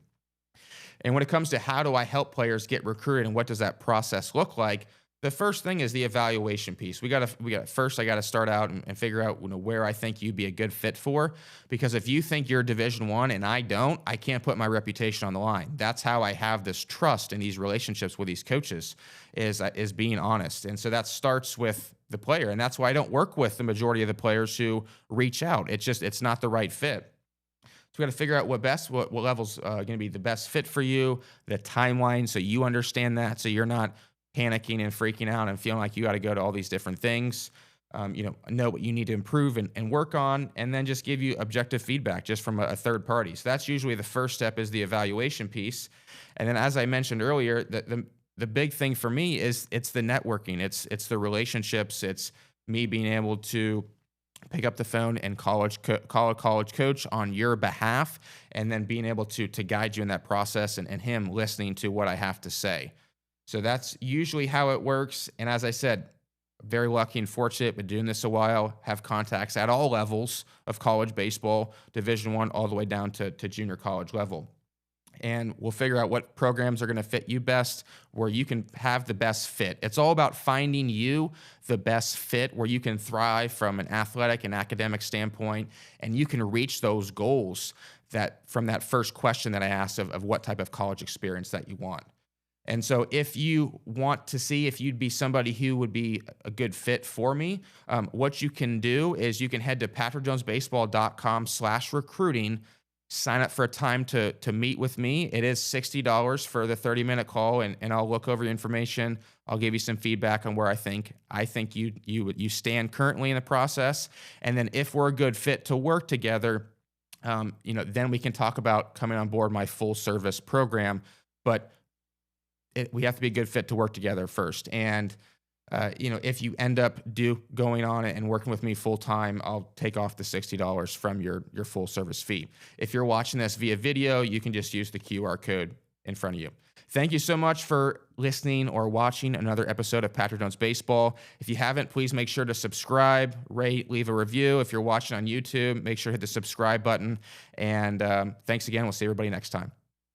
And when it comes to how do I help players get recruited and what does that process look like, the first thing is the evaluation piece. I got to start out and figure out where I think you'd be a good fit for. Because if you think you're Division I and I don't, I can't put my reputation on the line. That's how I have this trust in these relationships with these coaches, is being honest. And so that starts with the player, and that's why I don't work with the majority of the players who reach out. It's not the right fit. So we got to figure out what level's going to be the best fit for you, the timeline, so you understand that, so you're not panicking and freaking out and feeling like you got to go to all these different things. Know what you need to improve and work on, and then just give you objective feedback just from a third party. So that's usually the first step, is the evaluation piece. And then, as I mentioned earlier, the big thing for me is it's the networking. It's the relationships. It's me being able to pick up the phone and call a college coach on your behalf, and then being able to guide you in that process, and him listening to what I have to say. So that's usually how it works. And as I said, very lucky and fortunate, been doing this a while, have contacts at all levels of college baseball, Division I all the way down to junior college level. And we'll figure out what programs are going to fit you best, where you can have the best fit. It's all about finding you the best fit where you can thrive from an athletic and academic standpoint, and you can reach those goals that from that first question that I asked of what type of college experience that you want. And so if you want to see if you'd be somebody who would be a good fit for me, what you can do is you can head to patrickjonesbaseball.com/recruiting, sign up for a time to meet with me. It is $60 for the 30-minute call, and I'll look over your information. I'll give you some feedback on where I think you stand currently in the process. And then if we're a good fit to work together, then we can talk about coming on board my full service program. But we have to be a good fit to work together first. And if you end up going on it and working with me full time, I'll take off the $60 from your full service fee. If you're watching this via video, you can just use the QR code in front of you. Thank you so much for listening or watching another episode of Patrick Jones Baseball. If you haven't, please make sure to subscribe, rate, leave a review. If you're watching on YouTube, make sure to hit the subscribe button. And thanks again. We'll see everybody next time.